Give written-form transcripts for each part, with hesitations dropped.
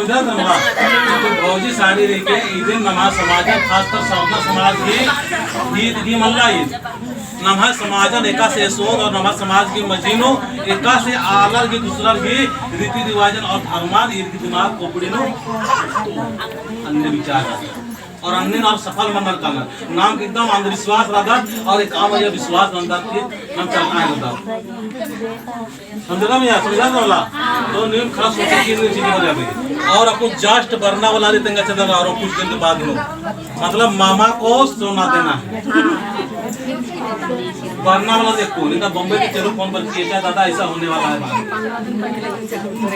समझा ना तो भौजी साड़ी लेके ईद नमाज समाज खासकर सौना समाज की ईद की मल्ला ईद नमाज समाज एका से सोन और नमाज समाज की मजीनो एका से आलर की दूसरा की रीति रिवाजन और धर्मान ईद की दिमाग कोपड़ी नो अन्य विचार और अन्य नाम सफल मंदर का नाम एकदम अंधविश्वास रहा और एक काम है विश्वास अंदर की हम चलना है होता समझा मैं समझा वाला तो नियम खराब सोचे की चीज हो जाएगी और आपको जस्ट भरना वाला देंगे चलना और कुछ दिन के बाद मतलब मामा को सोना देना है भरना वाला देखो इनका बॉम्बे के चलो फोन पर किया दादा ऐसा होने वाला है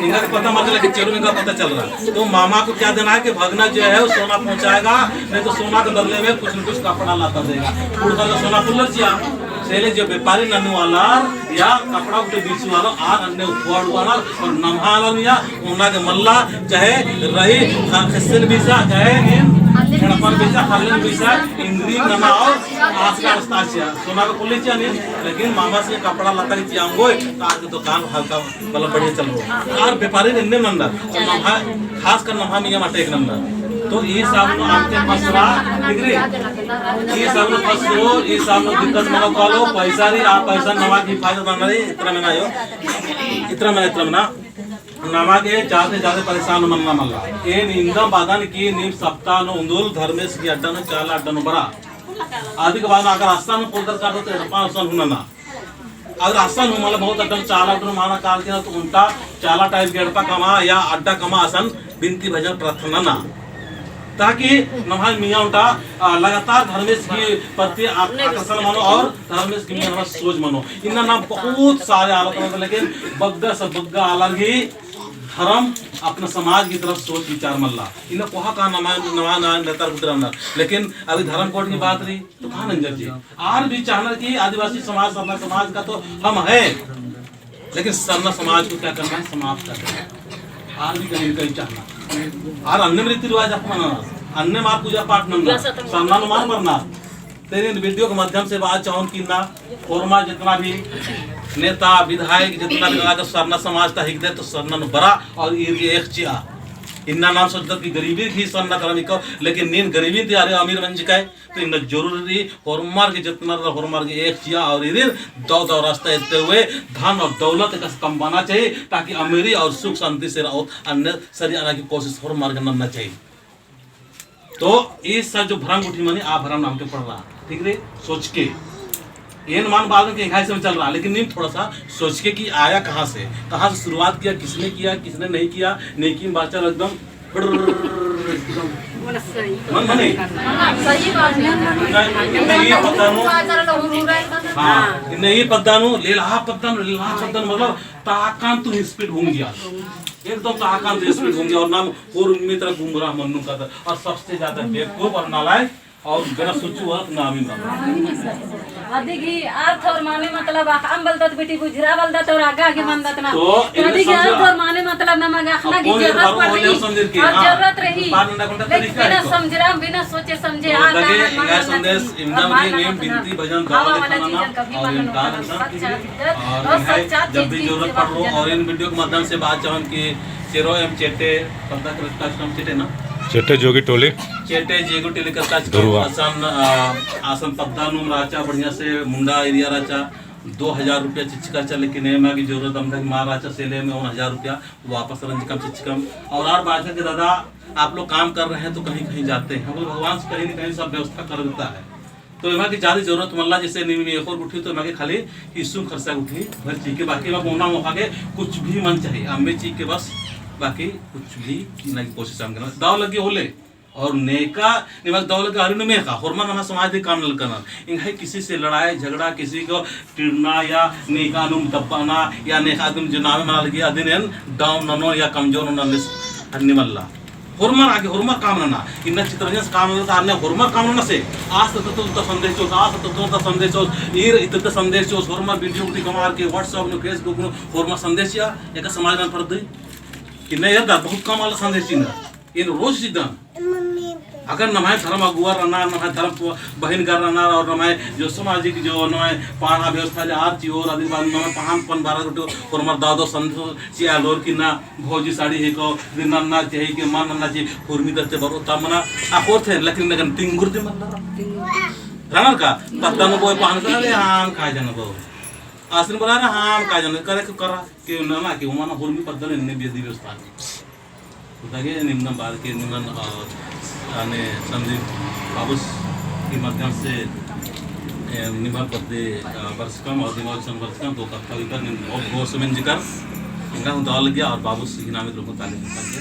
इनका पता मतलब कि चलो इनका पता चल रहा तो मामा को क्या देना है कि भगना जो है वो सोना पहुंचाएगा नहीं तो सोना के बदले में कुछ न कुछ कपड़ा लाता देगा पूरा सोना पुलर चिया सेले जो व्यापारी नन्नु वाला या कपड़ा उठे बीच वाला आर अन्य उपवाड़ वाला और नमहाला या उन्ना के मल्ला चाहे रही खस्सन बीसा चाहे खड़पन बीसा हरलन बीसा इंद्री नमा और आज का अस्ताचिया सोना का पुलिस चिया नहीं लेकिन मामा से कपड़ा लाता की चियांगो आज के दुकान हल्का मतलब बढ़िया चल रहा और व्यापारी नन्ने नंबर नमहा खास कर नमहा मिया माटे एक नंबर तो ये सब आपके मसला डिग्री ये सब फसलो ये सब दिक्कत मनो करो पैसा री आप पैसा नवा की फायदा बन रही इतना में ना यो इतना में ना नवा के ज्यादा परेशान मनना मल्ला ये निंदा बादन की नीम सप्ताह नो उंदुल धर्मेश की अड्डा नो चाला अड्डा नो बड़ा आदि के बाद अगर आस्था में पोलकर काटो तो एडपा सन हुनना अगर आसान हो मतलब बहुत अड्डा चाला अड्डा माना काल के तो उनका चाला टाइप के अड्डा कमा या अड्डा कमा आसान बिनती भजन प्रार्थना ना ताकि नमाज मियाँ उठा लगातार धर्मेश की प्रति आकर्षण मानो और धर्मेश की मियाँ सोच मानो इन्ना ना बहुत सारे आलोचना लेकिन बग्गा सब बग्गा अलग ही धर्म अपना समाज की तरफ सोच विचार मल्ला इन्हें कोहा का नवा नेता गुजराना लेकिन अभी धर्म कोड की बात रही तो कहाँ नंजर जी आर भी चाहना कि आदिवासी समाज सरना समाज का तो हम है लेकिन सरना समाज को क्या करना है समाप्त करना है आर भी कहीं चाहना और अन्य रीति रिवाज अपनाना अन्य मार पूजा पाठ नंगा सरना नुमान मरना तेरे वीडियो के माध्यम से बात चाहूँ कि ना कोरमा जितना भी नेता विधायक जितना भी लगा सरना समाज का हिक दे तो सरना बड़ा और ये एक चिया इन्ना नाम सोचता कि गरीबी ही सरना करने को लेकिन नींद गरीबी थी अरे अमीर बन चुका है तो इन्हें जरूरी होरमार के जितना होरमार के एक चिया और इधर दो रास्ता इतने हुए धन और दौलत का कमाना चाहिए ताकि अमीरी और सुख शांति से रहो अन्य सरी आने की कोशिश होरमार करना चाहिए तो इस जो भरंग उठी मनी आप भरम नाम के पढ़ रहा ठीक है सोच के ये मान बाद में से चल रहा लेकिन नहीं थोड़ा सा सोच के कि आया कहाँ से शुरुआत किया किसने नहीं किया नेकी बाचा एकदम मन मने नहीं पत्तानु लेला पत्तानु मतलब ताकान तू स्पीड घूम गया एकदम ताकान तू स्पीड घूम गया और नाम और उनमें तरह गुमराह मन्नू का था और सबसे ज्यादा बेवकूफ और नालायक और बिना सोचू वक्त नाम ही अधिकी अर्थ और माने मतलब हम बलदत बेटी गुजरा बलदत और आगे आगे मंदत ना तो अधिकी अर्थ और माने मतलब ना मगा खाना की जरूरत पड़ रही और जरूरत रही बिना समझरा बिना सोचे समझे आ ना संदेश इमदाम के नेम बिनती भजन गावा लिखना और इमदान और जब भी जरूरत पड़ रहा और इन वीडियो के माध्यम से बात चाहूं कि चेरो एम चेटे पता करता काम चेटे ना चेटे जोगी टोली चेटे जेगो टेली करता आसन पद्दा नुम राचा बढ़िया से मुंडा एरिया राचा 2000 रुपया चिचका चा लेकिन एमा की जरूरत हम तक मार राचा सेले में 1000 रुपया वापस रंजकम चिचकम और बात है कि दादा आप लोग काम कर रहे हैं तो कहीं कहीं जाते हैं हम भगवान से कहीं न कहीं सब व्यवस्था कर देता है तो एमा की ज्यादा जरूरत मल्ला जैसे नीम एक और उठी तो एमा के खाली हिस्सू खर्चा उठी भर चीज के बाकी में मोना मोखा के कुछ भी मन चाहिए अम्बे चीज के बस बाकी कुछ भी की कोशिश हम करना दाव लगे होले और नेका निवास दाव लगे हरिन में का होरमा नमा समाज के काम करना इनहे किसी से लड़ाई झगड़ा किसी को टिरना या नेका नुम दबाना या नेका तुम जनावे मना लगी अदिन डाउन ननो या कमजोर नलिस अन्यमल्ला होरमा आगे होरमा काम ना इन चित्रजन काम ना होरमा काम ना से आज तो संदेश आज तो संदेश ईर इत संदेश होरमा वीडियो कमार के व्हाट्सएप नो फेसबुक नो होरमा संदेश या एक समाज में पड़ती कि नहीं यार बहुत कम वाला संदेश इन रोज सिद्धांत अगर नमाय धर्म अगुआ रहना नमाय धर्म बहन कर रहना और नमाय जो सामाजिक जो नमाय पाना व्यवस्था ले आर ची और आदि बार नमाय पान पन 12 गोटे कोरमर दादो संतो ची आलोर की ना भौजी साड़ी है को दिन ना चाहिए कि मान ना ची फुरमी दरते बरो तमना आखोर थे लेकिन लगन तिंगुर दे मतलब रानर का तत्तानो बोय पान करे हम खा जाना बो आसन बोला ना हम खा जाना करे करा कि ना कि उमाना फुरमी पद्धति ने बेदी व्यवस्था उतागे निम्न बार के निम्न आने संदीप बाबूस के माध्यम से निम्न पद्धति वर्षकम और दिमाग संवर्षकम दो का कविता निम्न बहुत बहुत समय जिक्र इनका हम दाल गया और बाबूस की नाम लोगों तालीम करते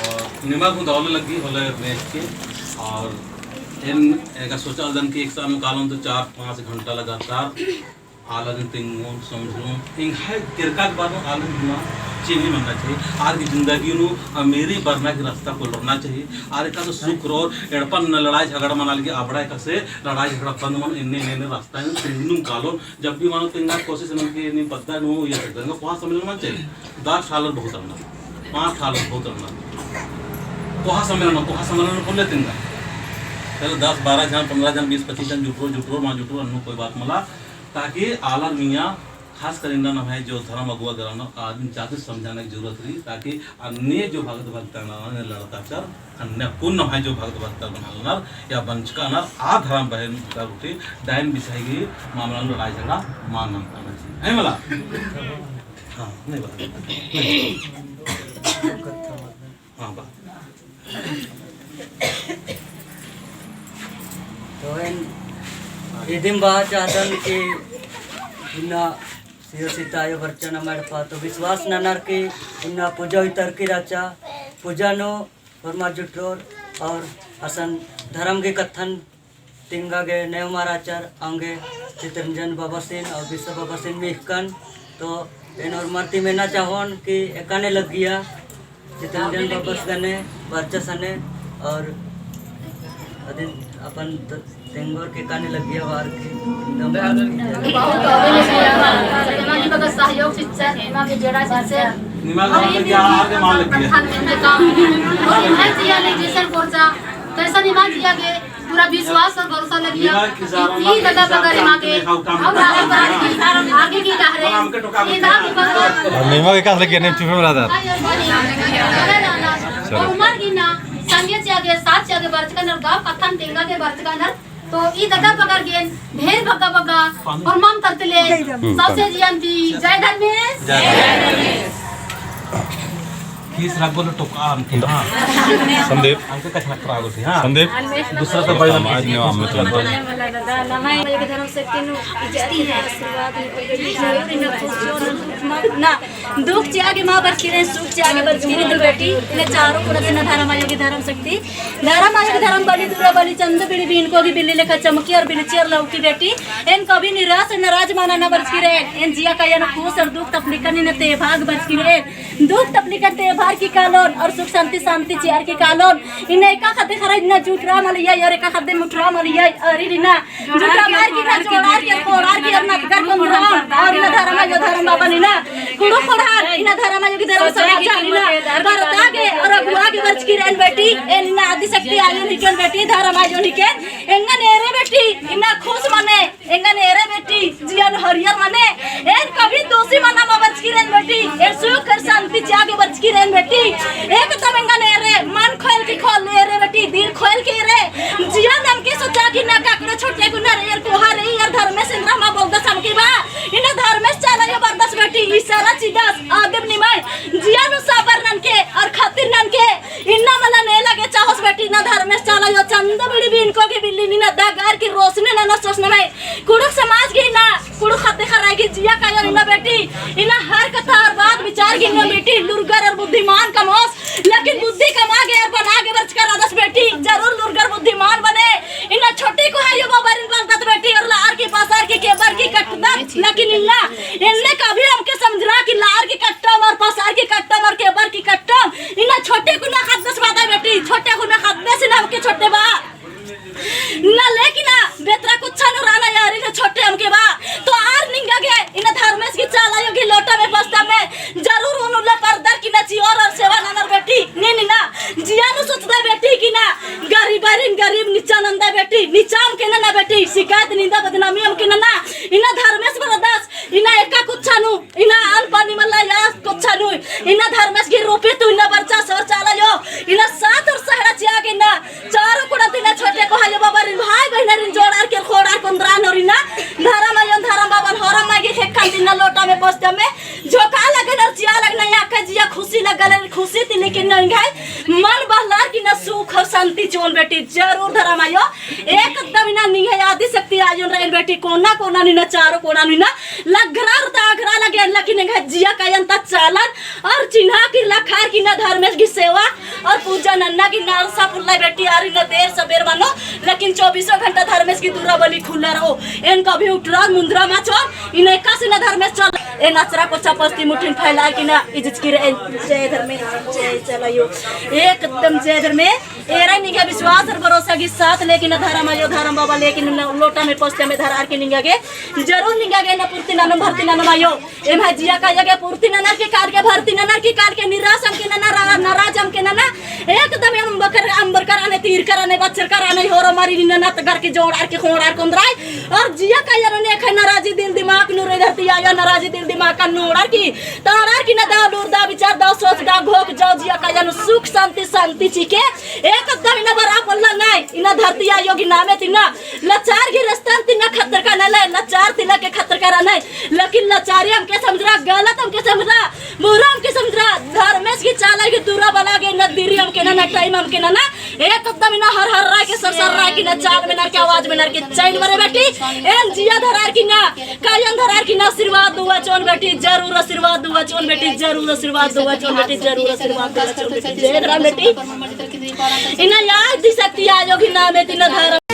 और निम्न हम दाल लगी होले मैच के और इन एक सोचा जन की एक साल में कालों तो 4-5 घंटा लगातार आलन तिंगों समझूं इन है किरका के बारे में आलन ना चीनी बनना चाहिए आर की जिंदगी नु मेरी बरना की रास्ता को लड़ना चाहिए आर का तो सुख रो एड़पन न लड़ाई झगड़ा मना लगे आबड़ा का से लड़ाई झगड़ा बंद मन इन्ने इन्ने रास्ता है तिंगुं कालो जब भी मानो तिंगा कोशिश न के नहीं पता नु ये करना 5 सम्मेलन मन चाहिए 10 साल बहुत करना 5 साल बहुत करना कोहा सम्मेलन बोले तिंगा पहले 10 12 जन 15 जन 20 25 जन जुटरो मां जुटरो अन्नु कोई बात मला ताकि आलर मियाँ खास कर इन्ना है जो धर्म अगुआ कराना आदमी जाके समझाने की जरूरत रही ताकि अन्य जो भगत भक्ता ने लड़ता कर अन्य पुण्य है जो भगत भक्ता बनाना या वंशका नर आ धर्म बहन का उठी डायन बिछाएगी मामला लड़ाई झगड़ा मान नाम करना चाहिए है मला हाँ नहीं बात हाँ बात तो इदिम बात चाहतन कि इन्ना सियो सीतायो वर्चन मडपा तो विश्वास ननर की इन्ना पूजा उतर की राचा पूजा नो फरमा जुटरोर और असन धर्म के कथन तिंगा गे नेव माराचर अंगे चित्रंजन बाबा सिंह और विश्व बाबा सिंह मिहकन तो इन और मरती में ना चाहोन कि एकाने लग गया चित्रंजन बाबा गने वर्चसने और अदिन अपन तेंगोर के काने लग गया वार के निमागी बगस सहयोग शिक्षा निमागी जेड़ा शिक्षा निमागी क्या आगे मान लग गया और है जिया ने जैसन कोरचा कैसा निमाग जिया के पूरा विश्वास और भरोसा लग गया ये दादा बगरे माके और आगे की कह रहे ये दादा निमागी का लग गया ने चुप रहा था और उमर की ना संगे से आगे साथ से आगे वर्ष का नर गांव कथन तेंगा के वर्ष का नर तो ई दादा पकड़ के ढेर भक्का भक्का और मान करते ले सबसे जियांती जय धर्मेश किस राग बोलो टोका हमके हां संदीप हमके कछ ना करा गोती हां संदीप दूसरा तो भाई समाज ने मतलब नमाय के धर्म से किनु इज्जती है आशीर्वाद ना दुख से आगे मां बरस की सुख से आगे बरस की तो बेटी ने चारों को न धर्म आयोगी धर्म शक्ति धर्म बलि दूरा बलि चंद बिड़ी बीन को भी बिल्ली लेखा चमकी और बिल्ली चेर लौकी बेटी इन कभी निराश नाराज माना न बरस की रे इन जिया का न खुश और दुख तकलीफ ने ते भाग बरस की रे दुख तकलीफ ते भाग की कालोन और सुख शांति चियार की कालोन इन्हें एका खाते खरा इतना जुटरा मलिया और एका खाते मुठरा मलिया अरे रिना जुटरा मार की ना जोड़ार के खोड़ार की और ना कर को मुठरा और ना धर्म जो धर्म बाबा निना कुड़ो खोड़ार इना धर्म जो की धर्म समाज निना बरता के और अगुआ के वर्ष की रेन बेटी इना आदि शक्ति आयो निकन बेटी धर्म जो निकन एंगा नेरे बेटी इना खुश माने एंगा नेरे बेटी जियान हरियर माने एन कभी दोषी माना वर्ष की रेन बेटी ए सुख कर शांति जागे वर्ष की रेन बेटी एक तमंगा ने रे मन खोल के खोल ले रे बेटी दिल खोल के रे जिया नाम के सोचा कि ना काकड़े छोटे गुना रे यार कोहा रे यार धर्म से रामा बोलदा समकी बा इन धर्म से चला यो बरदस बेटी इशारा चिदास आगे निमाय जिया नु साबर नन के और खातिर नन के इन्ना मला ने लगे चाहस बेटी ना धर्म से चला यो चंद बिड़ी बिन को के बिल्ली नी ना दागार की रोशनी ना ना सोचना में कुड़ुक समाज की ना कुड़ुक खाते खराई की जिया का यो ना बेटी इना हर कथा और बात विचार की ना बेटी लुरगर और बुद्धिमान का मोस लेकिन बुद्धि कमा गए और बना के बच कर आदर्श बेटी जरूर लुरगर बुद्धिमान बने इन्ना छोटी को है यो बाबरिन बलदत बेटी और लार की पासार की केबर की कटदत लेकिन इन्ने कभी हमके समझना कि लार की कट्टम और पासार की कट्टम और केबर की कट्टम इन्ना छोटे को ना खदस बाता बेटी छोटे को ना खदस ना हमके छोटे बा ना लेकिन बेतरा कुछ न राना यार इन छोटे हमके बा तो आर निंगा गए इन धर्मेश की चाला योगी लोटा में बस्ता में जरूर उनुला पर्दर की नची और कुछ नहीं इना धर्मेश की रूपी तू इना बच्चा सर चला जो इना सात और सहरा चिया के ना चारों को तिना छोटे को हायो बाबा रिन भाई बहन रिन जोड़ार के खोड़ार कुंद्रान और इना धर्म आयो धर्म बाबा हरम मागे खेखा दिना लोटा में पोस्ट में झोका लगे न चिया लगना या का जिया खुशी लगल खुशी थी लेकिन नहीं गए मन बहलार की ना सुख और शांति चोन बेटी जरूर धर्म आयो एकदम इना नहीं है आदि शक्ति आयो रेल बेटी कोना कोना नहीं ना चारों कोना नहीं ना लगरा रुता अगरा लगे लेकिन जिया कायंता चालन और चिन्हा की लखार की ना धर्मेश की सेवा और पूजा नन्ना की नारसा पुल्ला बेटी आ रही ना देर सबेर मानो लेकिन 24 घंटा धर्मेश की दूरा बलि खुला रहो इनका भी उठरा मुंद्रा माचो इन्हें कासी ना धर्मेश चल ए नचरा को चपस्ती मुठिन फैला की ना इज्जत की जय धर्मेश जय चलायो एकदम जय धर्मेश एरा निगा विश्वास और भरोसा के साथ लेकिन धर्म आयो धर्म बाबा लेकिन लोटा में पोस्टे में धरार के निगागे जरूर निगागे ना पूर्ति ना भर्ती ना मायो ए भाजिया का जगह पूर्ति ना के कार के भर्ती ना की कार के निराश हम के ना नाराज हम के ना एकदम हम बकर अंबर कराने तीर कराने बच्चर कराने हो हमारी ना घर के जोड़ार के खोड़ार कोंद्राय और जिया का यार ने ख नाराजी दिल दिमाग नु रे धरती आया नाराजी दिल दिमाग का नोड़ार की तारार की ना दा दूर दा विचार दा सोच दा घोक जाओ जिया का यार सुख शांति शांति चीके एकदम इना बरा पल्ला नहीं इना धरती आयो की नामे तिना लाचार की रस्ता तिना खतर का ना ले लाचार तिना के खतर करा नहीं लेकिन लाचारी हम के समझरा गलत हम के समझरा बुरा हम के समझरा धर्मेश की चाला की दूरा बना के न दिरी हम के ना टाइम हम के ना एकदम इना हर हर राय के सर राय की ना चाल में ना के आवाज में ना के चैन मरे बेटी एन जिया धरार की ना कायन धरार की ना आशीर्वाद दुआ चोन बेटी जरूर आशीर्वाद दुआ चोन बेटी जरूर आशीर्वाद दुआ चोन बेटी जरूर आशीर्वाद दुआ चोन बेटी जय राम बेटी इना याद दी सकती आयोगी ना में तिना धर्म